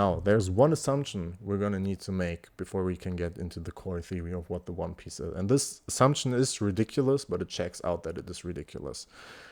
Now, there's one assumption we're going to need to make before we can get into the core theory of what the One Piece is. And this assumption is ridiculous, but it checks out that it is ridiculous.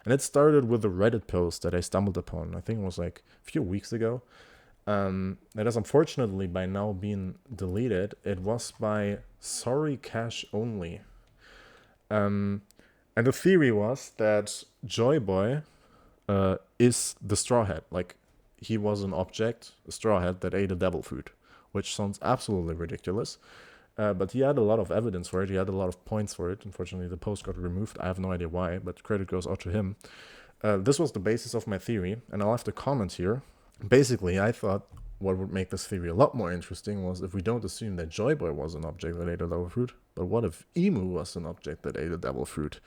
And it started with a Reddit post that I stumbled upon. I think it was like a few weeks ago. That has unfortunately by now been deleted. It was by Sorry Cash Only. And the theory was that Joy Boy is the Straw Hat. Like, he was an object, a straw hat that ate a devil fruit, which sounds absolutely ridiculous. But he had a lot of evidence for it. He had a lot of points for it. Unfortunately, the post got removed. I have no idea why, but credit goes out to him. This was the basis of my theory, and I'll have to comment here. Basically, I thought what would make this theory a lot more interesting was if we don't assume that Joy Boy was an object that ate a devil fruit, but what if Emu was an object that ate a devil fruit?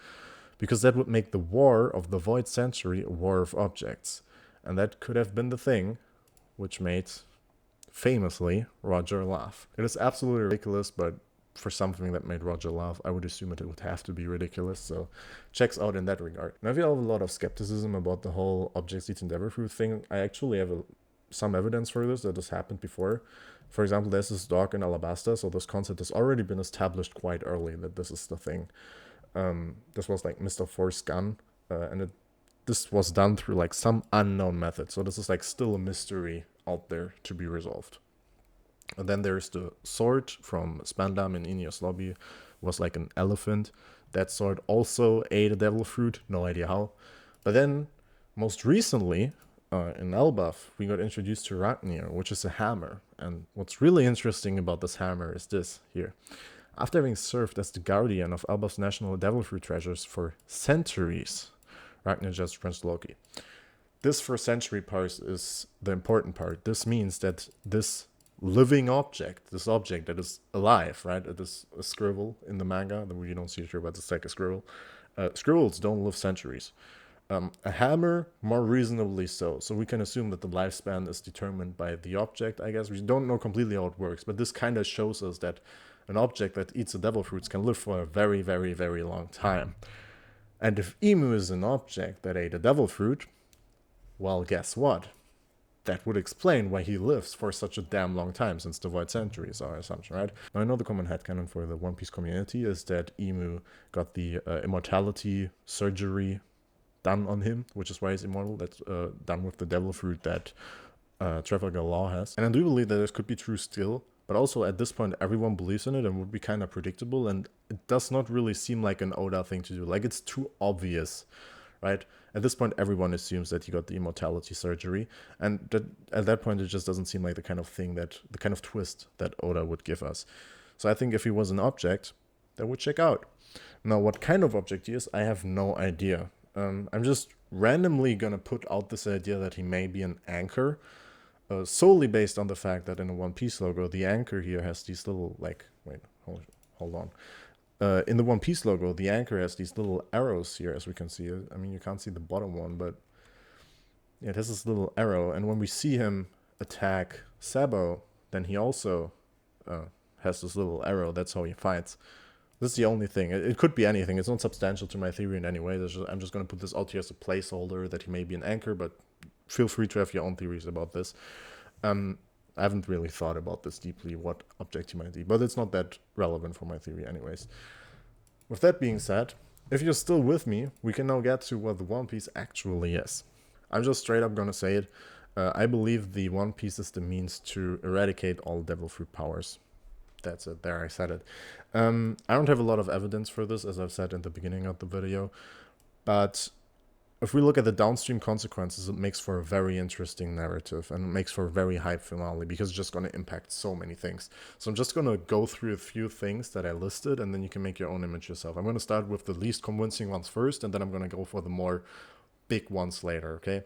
Because that would make the war of the Void Century a war of objects. And that could have been the thing which made, famously, Roger laugh. It is absolutely ridiculous, but for something that made Roger laugh, I would assume it would have to be ridiculous, so checks out in that regard. Now, if you have a lot of skepticism about the whole objects eating devil fruit thing, I actually have some evidence for this that has happened before. For example, there's this dog in Alabasta, so this concept has already been established quite early that this is the thing. This was like Mr. Force Gun, and this was done through like some unknown method. So this is like still a mystery out there to be resolved. And then there's the sword from Spandam in Ineos Lobby, was like an elephant. That sword also ate a devil fruit, no idea how. But then, most recently, in Elbaf, we got introduced to Ragnir, which is a hammer. And what's really interesting about this hammer is this here. After having served as the guardian of Elbaf's national devil fruit treasures for centuries, Ragnar just turns Loki. This first century part is the important part. This means that this living object, this object that is alive, right? It is a scribble in the manga. You don't see it here, but it's like a scribble. Scribbles don't live centuries. A hammer, more reasonably so. So we can assume that the lifespan is determined by the object, I guess. We don't know completely how it works, but this kind of shows us that an object that eats the devil fruits can live for a very, very, very long time. And if Emu is an object that ate a devil fruit, well, guess what? That would explain why he lives for such a damn long time, since the Void Century is our assumption, right? Now, I know the common headcanon for the One Piece community is that Emu got the immortality surgery done on him, which is why he's immortal. That's done with the devil fruit that Trafalgar Law has. And I do believe that this could be true still, but also at this point everyone believes in it and would be kind of predictable, and it does not really seem like an Oda thing to do. Like, it's too obvious, right? At this point everyone assumes that he got the immortality surgery, and that at that point it just doesn't seem like the kind of thing that, the kind of twist that Oda would give us. So I think if he was an object, that would check out. Now, what kind of object he is, I have no idea. I'm just randomly gonna put out this idea that he may be an anchor, solely based on the fact that in the One Piece logo, the anchor here has these little, like, wait, hold on. In the One Piece logo, the anchor has these little arrows here, as we can see. I mean, you can't see the bottom one, but yeah, it has this little arrow. And when we see him attack Sabo, then he also has this little arrow. That's how he fights. This is the only thing. It could be anything. It's not substantial to my theory in any way. I'm just going to put this out here as a placeholder that he may be an anchor, but feel free to have your own theories about this. I haven't really thought about this deeply, what object he might be, but it's not that relevant for my theory anyways. With that being said, if you're still with me, we can now get to what the One Piece actually is. I'm just straight up gonna say it. I believe the One Piece is the means to eradicate all devil fruit powers. That's it, there, I said it. I don't have a lot of evidence for this, as I've said in the beginning of the video, but if we look at the downstream consequences, it makes for a very interesting narrative, and it makes for a very hype finale, because it's just going to impact so many things. So I'm just going to go through a few things that I listed, and then you can make your own image yourself. I'm going to start with the least convincing ones first, and then I'm going to go for the more big ones later, okay?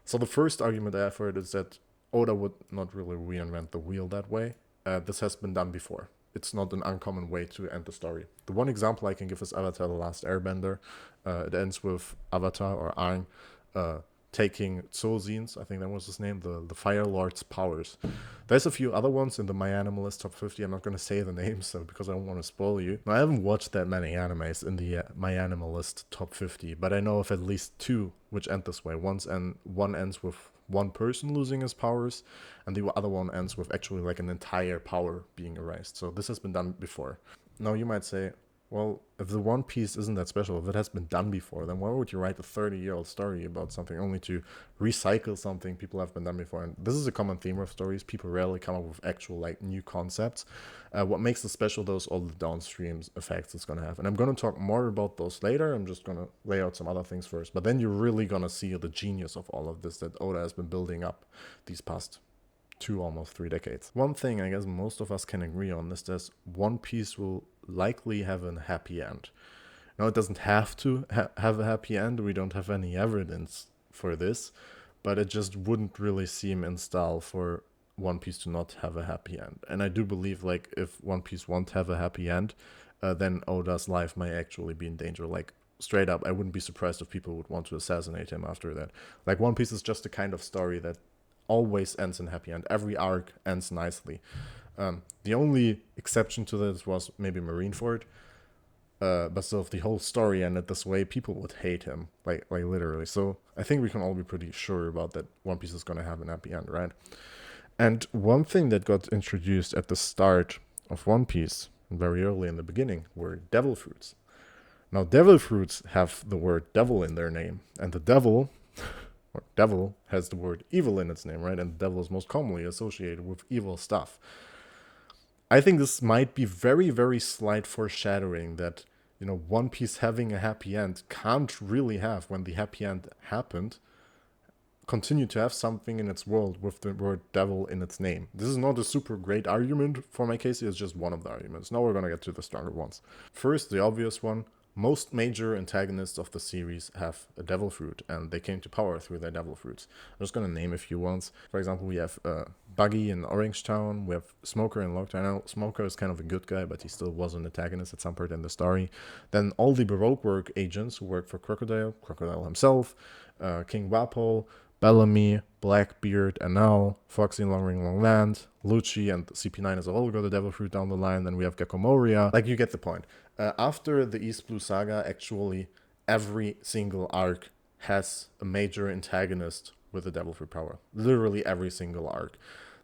So the first argument I have for it is that Oda would not really reinvent the wheel that way. This has been done before. It's not an uncommon way to end the story. The one example I can give is Avatar: The Last Airbender. It ends with Avatar, or Aang, taking Tsozin's, I think that was his name, the Fire Lord's powers. There's a few other ones in the My Animalist Top 50. I'm not going to say the names because I don't want to spoil you. Now, I haven't watched that many animes in the My Animalist Top 50, but I know of at least two which end this way. One ends with one person losing his powers, and the other one ends with actually like an entire power being erased. So this has been done before. Now you might say, well, if the One Piece isn't that special, if it has been done before, then why would you write a 30-year-old story about something only to recycle something people have been done before? And this is a common theme of stories. People rarely come up with actual like new concepts. What makes it special, though, is all the downstream effects it's going to have. And I'm going to talk more about those later. I'm just going to lay out some other things first. But then you're really going to see the genius of all of this that Oda has been building up these past 2, almost 3 decades. One thing I guess most of us can agree on is that One Piece will likely have a happy end. Now, it doesn't have to have a happy end. We don't have any evidence for this, but it just wouldn't really seem in style for One Piece to not have a happy end. And I do believe, like, if One Piece won't have a happy end, then Oda's life may actually be in danger. Like, straight up, I wouldn't be surprised if people would want to assassinate him after that. Like, One Piece is just the kind of story that always ends in happy end. Every arc ends nicely. The only exception to this was maybe Marineford, but so if the whole story ended this way, people would hate him, like literally. So I think we can all be pretty sure about that One Piece is going to have an happy end, right? And one thing that got introduced at the start of One Piece, very early in the beginning, were devil fruits. Now, devil fruits have the word devil in their name, and the devil, or devil, has the word evil in its name, right? And the devil is most commonly associated with evil stuff. I think this might be very, very slight foreshadowing that, you know, One Piece having a happy end can't really have, when the happy end happened, continue to have something in its world with the word devil in its name. This is not a super great argument for my case, it's just one of the arguments. Now we're gonna get to the stronger ones. First, the obvious one. Most major antagonists of the series have a devil fruit, and they came to power through their devil fruits. I'm just going to name a few ones. For example, we have Buggy in Orange Town, we have Smoker in Lockdown. Now, Smoker is kind of a good guy, but he still was an antagonist at some point in the story. Then all the Baroque work agents who work for Crocodile himself, King Wapol, Bellamy, Blackbeard, Enel, Foxy in Long Ring Long Land, Lucci, and CP9 as a whole got a devil fruit down the line. Then we have Gecko Moria. Like, you get the point. After the East Blue Saga, actually, every single arc has a major antagonist with a devil fruit power. Literally every single arc.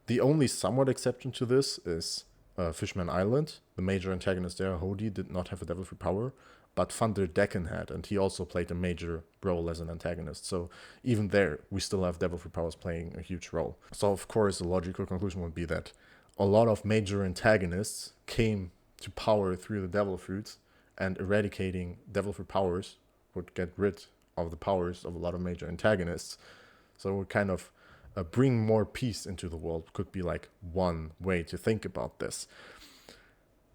The only somewhat exception to this is Fishman Island. The major antagonist there, Hody, did not have a devil fruit power, but Thunder Decken had, and he also played a major role as an antagonist. So even there, we still have devil fruit powers playing a huge role. So of course, the logical conclusion would be that a lot of major antagonists came to power through the devil fruits, and eradicating devil fruit powers would get rid of the powers of a lot of major antagonists. So it would kind of bring more peace into the world, could be like one way to think about this.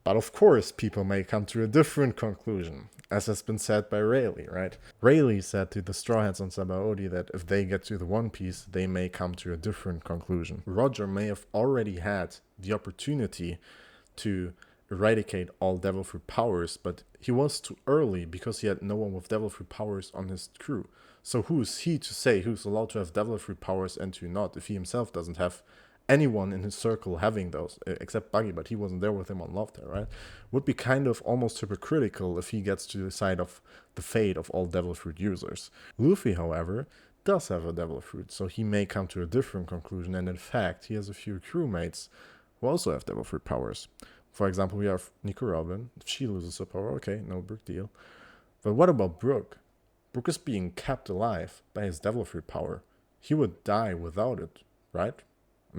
But of course, people may come to a different conclusion, as has been said by Rayleigh, right? Rayleigh said to the Straw Hats on Sabaody that if they get to the One Piece, they may come to a different conclusion. Roger may have already had the opportunity to eradicate all devil fruit powers, but he was too early because he had no one with devil fruit powers on his crew. So who is he to say who's allowed to have devil fruit powers and who not, if he himself doesn't have anyone in his circle having those, except Buggy, but he wasn't there with him on Love There, right? Would be kind of almost hypocritical if he gets to decide of the fate of all devil fruit users. Luffy, however, does have a devil fruit, so he may come to a different conclusion, and in fact, he has a few crewmates who also have devil fruit powers. For example, we have Nico Robin. If she loses her power, okay, no big deal. But what about Brook? Brook is being kept alive by his devil fruit power. He would die without it, right?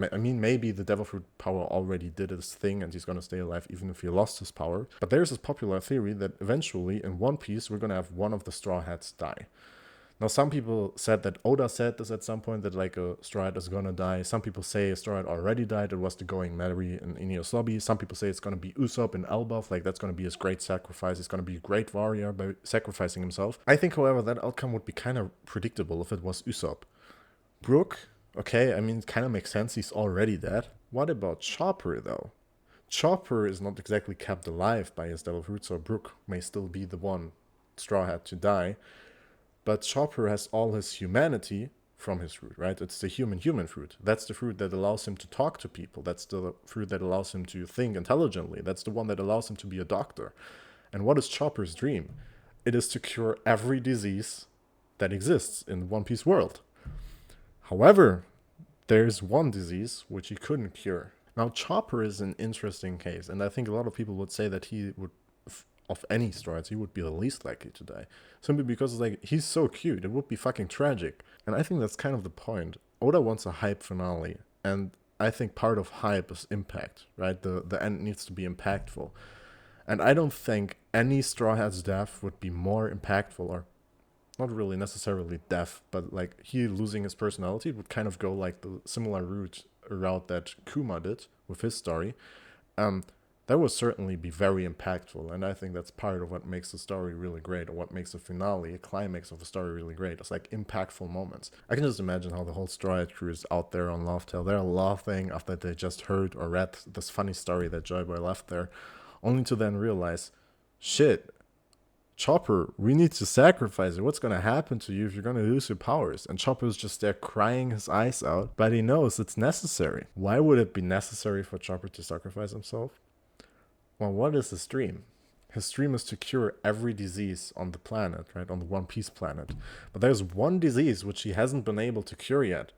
I mean, maybe the devil fruit power already did its thing and he's going to stay alive even if he lost his power. But there's this popular theory that eventually in One Piece we're going to have one of the Straw Hats die. Now, some people said that Oda said this at some point, that like a Straw Hat is gonna die. Some people say a Straw Hat already died. It was the going Mary in Ineos lobby. Some people say it's gonna be Usopp in Elbaf. Like, that's gonna be his great sacrifice. He's gonna be a great warrior by sacrificing himself. I think, however, that outcome would be kind of predictable if it was Usopp. Brook, okay, I mean, it kind of makes sense. He's already dead. What about Chopper, though? Chopper is not exactly kept alive by his devil fruit, so Brook may still be the one Straw Hat to die. But Chopper has all his humanity from his fruit, right? It's the human fruit. That's the fruit that allows him to talk to people. That's the fruit that allows him to think intelligently. That's the one that allows him to be a doctor. And what is Chopper's dream? It is to cure every disease that exists in the One Piece world. However, there's one disease which he couldn't cure. Now, Chopper is an interesting case, and I think a lot of people would say that he would, of any steroids, he would be the least likely to die. Simply because, like, he's so cute, it would be fucking tragic. And I think that's kind of the point. Oda wants a hype finale, and I think part of hype is impact, right? The end needs to be impactful. And I don't think any Straw Hat's death would be more impactful, or not really necessarily death, but like he losing his personality would kind of go like the similar route that Kuma did with his story. Um, that would certainly be very impactful, and I think that's part of what makes the story really great, or what makes a finale, a climax of a story really great. It's like impactful moments. I can just imagine how the whole Straw Hat crew is out there on Love Tale. They're laughing after they just heard or read this funny story that Joy Boy left there, only to then realize, shit, Chopper, we need to sacrifice it. What's gonna happen to you if you're gonna lose your powers? And Chopper's just there crying his eyes out, but he knows it's necessary. Why would it be necessary for Chopper to sacrifice himself? Well, what is his dream? His dream is to cure every disease on the planet, right? On the One Piece planet. But there's one disease which he hasn't been able to cure yet.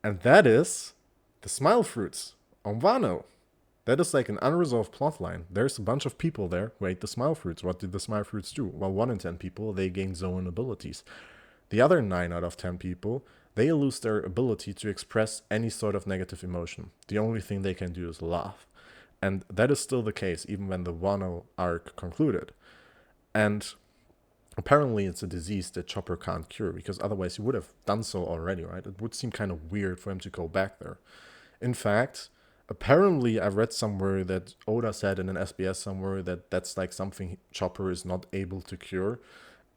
And that is the smile fruits on Wano. That is like an unresolved plotline. There's a bunch of people there who ate the smile fruits. What did the smile fruits do? Well, 1 in 10 people, they gain Zoan abilities. The other 9 out of 10 people, they lose their ability to express any sort of negative emotion. The only thing they can do is laugh. And that is still the case, even when the Wano arc concluded. And apparently it's a disease that Chopper can't cure, because otherwise he would have done so already, right? It would seem kind of weird for him to go back there. In fact, apparently I read somewhere that Oda said in an SBS somewhere that that's like something Chopper is not able to cure.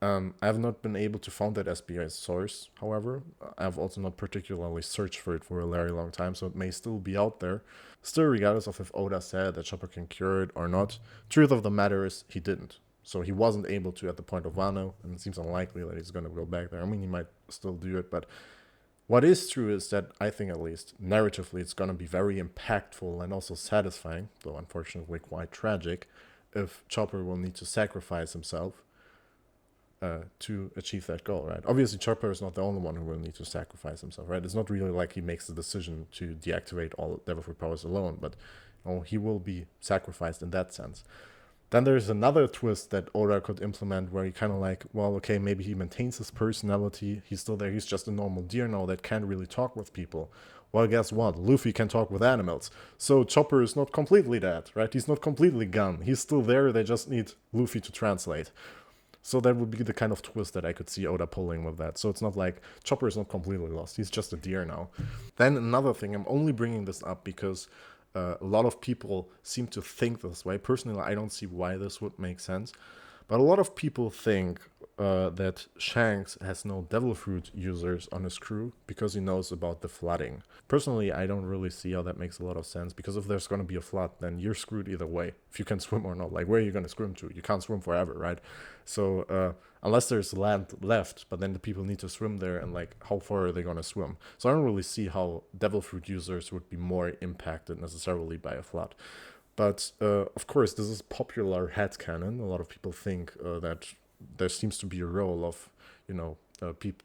I have not been able to find that SBS source, however. I have also not particularly searched for it for a very long time, so it may still be out there. Still, regardless of if Oda said that Chopper can cure it or not, truth of the matter is he didn't. So he wasn't able to at the point of Wano, and it seems unlikely that he's going to go back there. I mean, he might still do it, but what is true is that I think, at least narratively, it's going to be very impactful and also satisfying, though unfortunately quite tragic, if Chopper will need to sacrifice himself to achieve that goal, right? Obviously, Chopper is not the only one who will need to sacrifice himself, right? It's not really like he makes the decision to deactivate all Devil Fruit powers alone, but he will be sacrificed in that sense. Then there's another twist that Oda could implement where he kind of like, well, okay, maybe he maintains his personality. He's still there. He's just a normal deer now that can't really talk with people. Well, guess what? Luffy can talk with animals. So Chopper is not completely dead, right? He's not completely gone. He's still there. They just need Luffy to translate. So that would be the kind of twist that I could see Oda pulling with that. So it's not like Chopper is not completely lost. He's just a deer now. Then another thing, I'm only bringing this up because a lot of people seem to think this way. Personally, I don't see why this would make sense. But a lot of people think that Shanks has no Devil Fruit users on his crew because he knows about the flooding. Personally, I don't really see how that makes a lot of sense, because if there's going to be a flood, then you're screwed either way, if you can swim or not. Like, where are you going to swim to? You can't swim forever, right? So unless there's land left, but then the people need to swim there, and like, how far are they going to swim? So I don't really see how Devil Fruit users would be more impacted necessarily by a flood. But of course, this is popular headcanon. A lot of people think that there seems to be a role of,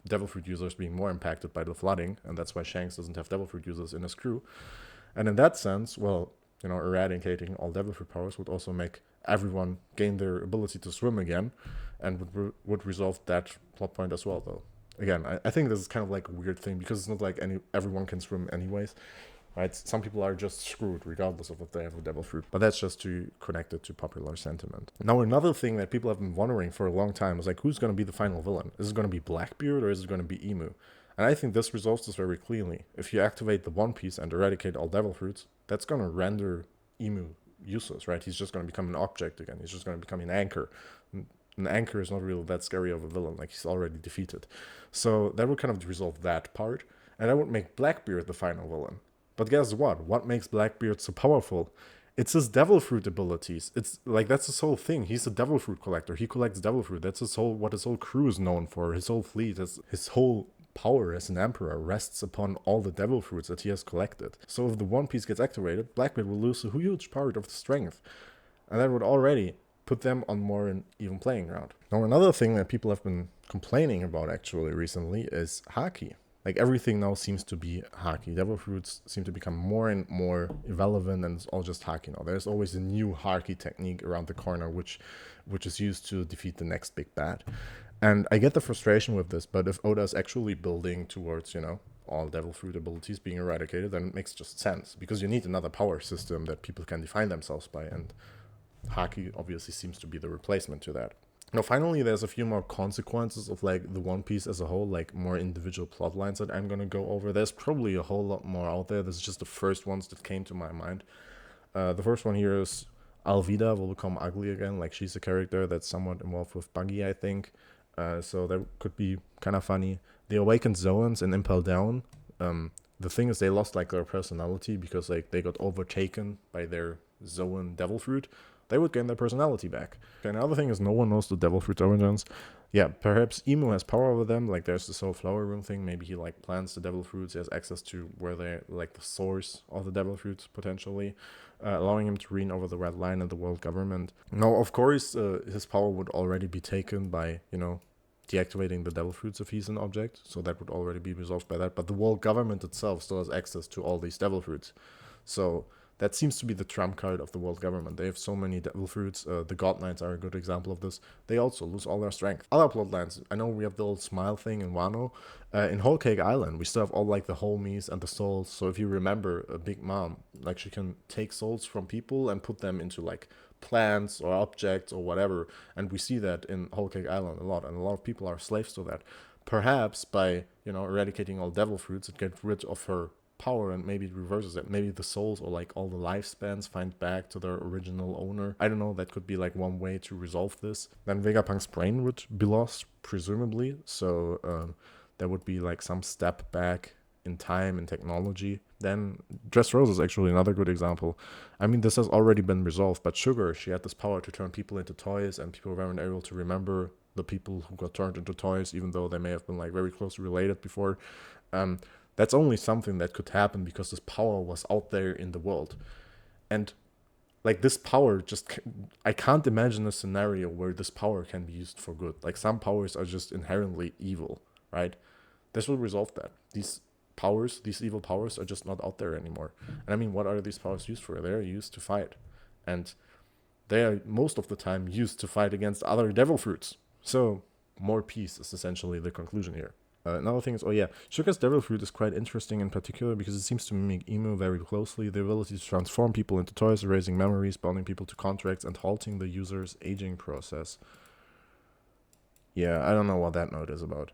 Devil Fruit users being more impacted by the flooding, and that's why Shanks doesn't have Devil Fruit users in his crew. And in that sense, well, eradicating all Devil Fruit powers would also make everyone gain their ability to swim again, and would resolve that plot point as well, though. Again, I think this is kind of like a weird thing, because it's not like everyone can swim anyways. Right? Some people are just screwed regardless of if they have a Devil Fruit. But that's just to connect it to popular sentiment. Now, another thing that people have been wondering for a long time is like, who's going to be the final villain? Is it going to be Blackbeard or is it going to be Emu? And I think this resolves this very cleanly. If you activate the One Piece and eradicate all Devil Fruits, that's going to render Emu useless, right? He's just going to become an object again. He's just going to become an anchor. An anchor is not really that scary of a villain. Like, he's already defeated. So that would kind of resolve that part. And that would make Blackbeard the final villain. But guess what? What makes Blackbeard so powerful? It's his Devil Fruit abilities. It's like, that's his whole thing. He's a Devil Fruit collector. He collects Devil Fruit. That's what his whole crew is known for. His whole fleet, his whole power as an emperor rests upon all the Devil Fruits that he has collected. So if the One Piece gets activated, Blackbeard will lose a huge part of the strength. And that would already put them on more an even playing ground. Now, another thing that people have been complaining about actually recently is Haki. Like everything now seems to be haki. Devil fruits seem to become more and more irrelevant, and it's all just haki now. There's always a new haki technique around the corner, which is used to defeat the next big bad. And I get the frustration with this, but if Oda is actually building towards, all devil fruit abilities being eradicated, then it makes just sense, because you need another power system that people can define themselves by, and haki obviously seems to be the replacement to that. Now, finally, there's a few more consequences of like the One Piece as a whole, like more individual plot lines that I'm gonna go over. There's probably a whole lot more out there. This is just the first ones that came to my mind. The first one here is Alvida will become ugly again. Like, she's a character that's somewhat involved with Buggy, I think. So that could be kind of funny. The Awakened Zoans and Impel Down. The thing is, they lost like their personality because like they got overtaken by their Zoan Devil Fruit. They would gain their personality back. Okay, another thing is no one knows the Devil Fruit's origins. Yeah, perhaps Emu has power over them. Like, there's this whole flower room thing. Maybe he like plants the Devil Fruits. He has access to where they're like the source of the Devil Fruits potentially, allowing him to reign over the Red Line and the world government. Now, of course, his power would already be taken by deactivating the Devil Fruits if he's an object. So that would already be resolved by that. But the world government itself still has access to all these Devil Fruits. So that seems to be the trump card of the world government. They have so many devil fruits. The God Knights are a good example of this. They also lose all their strength. Other plot lines, I know we have the old smile thing in Wano. In Whole Cake Island, we still have all like the homies and the souls. So if you remember, a Big Mom, like, she can take souls from people and put them into like plants or objects or whatever. And we see that in Whole Cake Island a lot. And a lot of people are slaves to that. Perhaps by, eradicating all devil fruits, it gets rid of her power, and maybe it reverses it. Maybe the souls or like all the lifespans find back to their original owner. I don't know, that could be like one way to resolve this. Then Vegapunk's brain would be lost, presumably, so there would be like some step back in time and technology. Then Dressrosa is actually another good example. I mean, this has already been resolved, but Sugar, she had this power to turn people into toys, and people weren't able to remember the people who got turned into toys, even though they may have been like very closely related before. That's only something that could happen because this power was out there in the world. And like, this power I can't imagine a scenario where this power can be used for good. Like, some powers are just inherently evil, right? This will resolve that. These evil powers are just not out there anymore. And I mean, what are these powers used for? They're used to fight. And they are most of the time used to fight against other devil fruits. So more peace is essentially the conclusion here. Another thing is, Sugar's Devil Fruit is quite interesting in particular because it seems to mimic Emu very closely. The ability to transform people into toys, erasing memories, bonding people to contracts, and halting the user's aging process. Yeah, I don't know what that note is about.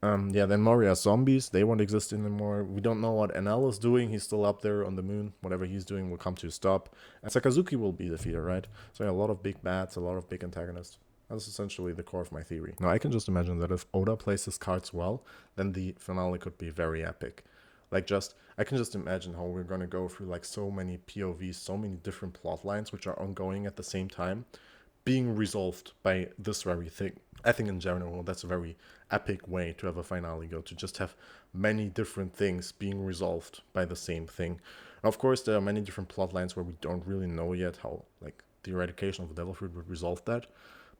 Then Moria's zombies, they won't exist anymore. We don't know what NL is doing. He's still up there on the moon. Whatever he's doing will come to a stop. And Sakazuki will be defeated, right? So yeah, a lot of big bats, a lot of big antagonists. That's essentially the core of my theory. Now, I can just imagine that if Oda plays his cards well, then the finale could be very epic. I can just imagine how we're going to go through like so many POVs, so many different plot lines which are ongoing at the same time, being resolved by this very thing. I think in general, that's a very epic way to have a finale go, to just have many different things being resolved by the same thing. And of course, there are many different plot lines where we don't really know yet how like the eradication of the Devil Fruit would resolve that.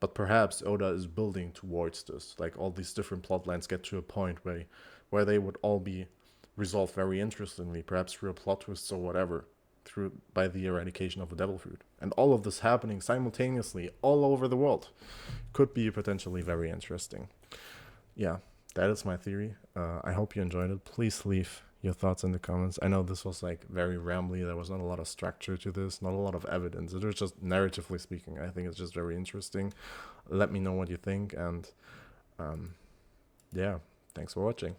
But perhaps Oda is building towards this. Like, all these different plot lines get to a point where they would all be resolved very interestingly, perhaps through a plot twist or whatever, by the eradication of the Devil Fruit. And all of this happening simultaneously all over the world could be potentially very interesting. Yeah, that is my theory. I hope you enjoyed it. Please leave your thoughts in the comments. I know this was like very rambly. There was not a lot of structure to this, not a lot of evidence. It was just, narratively speaking, I think it's just very interesting. Let me know what you think, and yeah, thanks for watching.